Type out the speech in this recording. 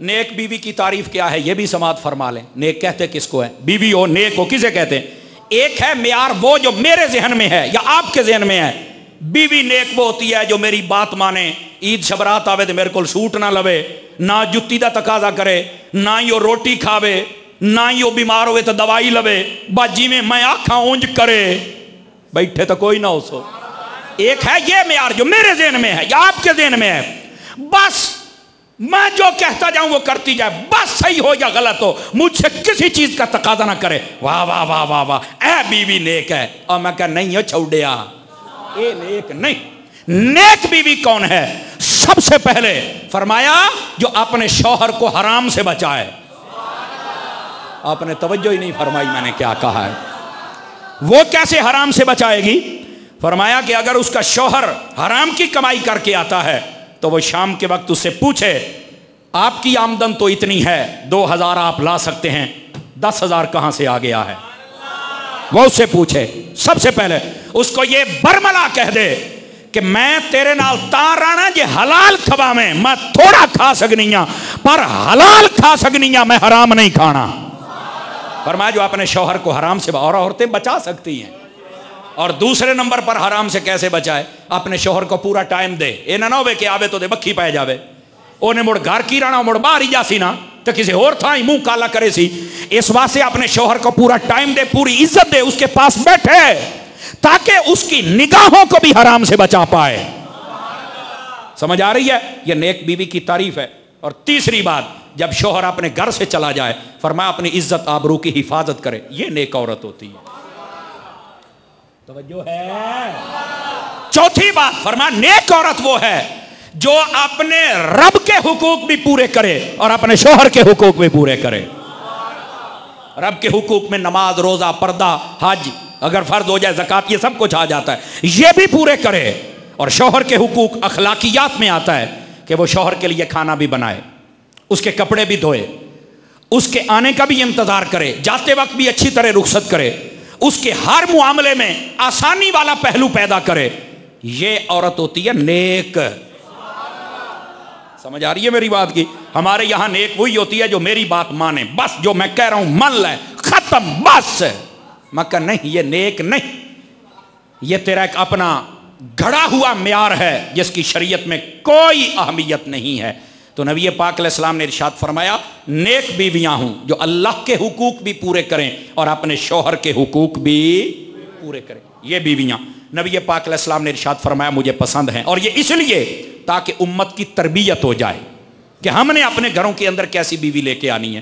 نیک بیوی کی تعریف کیا ہے یہ بھی سماعت فرما لیں. نیک کہتے کس کو ہے؟ بیوی ہو نیک ہو کسے کہتے ہیں؟ ایک ہے معیار وہ جو میرے ذہن میں ہے یا آپ کے ذہن میں ہے. بیوی نیک وہ ہوتی ہے جو میری بات مانے, عید شبرات آوے تو میرے کو سوٹ نہ لوے, نہ جتی دا تقاضا کرے, نہ ہی وہ روٹی کھاوے, نہ ہی وہ بیمار ہوئے تو دوائی لوے, باجی میں آنکھاں اونج کرے, بیٹھے تو کوئی نہ ہو سو. ایک ہے یہ معیار جو میرے ذہن میں ہے یا آپ کے ذہن میں ہے, بس میں جو کہتا جاؤں وہ کرتی جائے, بس صحیح ہو یا غلط ہو, مجھ سے کسی چیز کا تقاضا نہ کرے. واہ واہ واہ واہ واہ اے بیوی نیک ہے. اور میں کہا نہیں ہو چھوڑیا, اے نیک نہیں. نیک بیوی کون ہے؟ سب سے پہلے فرمایا جو اپنے شوہر کو حرام سے بچائے. آپ نے توجہ ہی نہیں فرمائی میں نے کیا کہا ہے. وہ کیسے حرام سے بچائے گی؟ فرمایا کہ اگر اس کا شوہر حرام کی کمائی کر کے آتا ہے تو وہ شام کے وقت اس سے پوچھے آپ کی آمدن تو اتنی ہے, 2000 آپ لا سکتے ہیں, 10,000 کہاں سے آ گیا ہے؟ وہ اس سے پوچھے. سب سے پہلے اس کو یہ برملا کہہ دے کہ میں تیرے نال تاں رانا جے حلال کھوا میں تھوڑا کھا سکنی ہاں, پر حلال کھا سکنی ہاں, میں حرام نہیں کھانا. فرمایا جو اپنے شوہر کو حرام سے اور عورتیں بچا سکتی ہیں. اور دوسرے نمبر پر حرام سے کیسے بچائے؟ اپنے شوہر کو پورا ٹائم دے. اے نہ ہوئے کہ آوے تو دے بکھی پائے جاوے, اونے مڑ گھر کی رانا مڑ باہر ہی جاسی نا تو کسی اور تھا ہی منہ کالا کرے سی. اس واسطے اپنے شوہر کو پورا ٹائم دے, پوری عزت دے, اس کے پاس بیٹھے تاکہ اس کی نگاہوں کو بھی حرام سے بچا پائے. سمجھ آ رہی ہے؟ یہ نیک بیوی کی تعریف ہے. اور تیسری بات, جب شوہر اپنے گھر سے چلا جائے فرمایا اپنی عزت آبرو کی حفاظت کرے. یہ نیک عورت ہوتی ہے. توجہ ہے؟ چوتھی بات فرمایا نیک عورت وہ ہے جو اپنے رب کے حقوق بھی پورے کرے اور اپنے شوہر کے حقوق بھی پورے کرے. رب کے حقوق میں نماز, روزہ, پردہ, حج, اگر فرض ہو جائے زکوٰۃ, یہ سب کچھ آ جاتا ہے, یہ بھی پورے کرے. اور شوہر کے حقوق اخلاقیات میں آتا ہے کہ وہ شوہر کے لیے کھانا بھی بنائے, اس کے کپڑے بھی دھوئے, اس کے آنے کا بھی انتظار کرے, جاتے وقت بھی اچھی طرح رخصت کرے, اس کے ہر معاملے میں آسانی والا پہلو پیدا کرے. یہ عورت ہوتی ہے نیک. سمجھ آ رہی ہے میری بات کی؟ ہمارے یہاں نیک وہی ہوتی ہے جو میری بات مانے, بس جو میں کہہ رہا ہوں مان لے, ختم, بس. میں کہا نہیں, یہ نیک نہیں, یہ تیرا ایک اپنا گھڑا ہوا معیار ہے جس کی شریعت میں کوئی اہمیت نہیں ہے. تو نبی پاک علیہ السلام نے ارشاد فرمایا نیک بیویاں ہوں جو اللہ کے حقوق بھی پورے کریں اور اپنے شوہر کے حقوق بھی پورے کریں. یہ بیویاں نبی پاک علیہ السلام نے ارشاد فرمایا مجھے پسند ہیں. اور یہ اس لیے تاکہ امت کی تربیت ہو جائے کہ ہم نے اپنے گھروں کے اندر کیسی بیوی لے کے آنی ہے.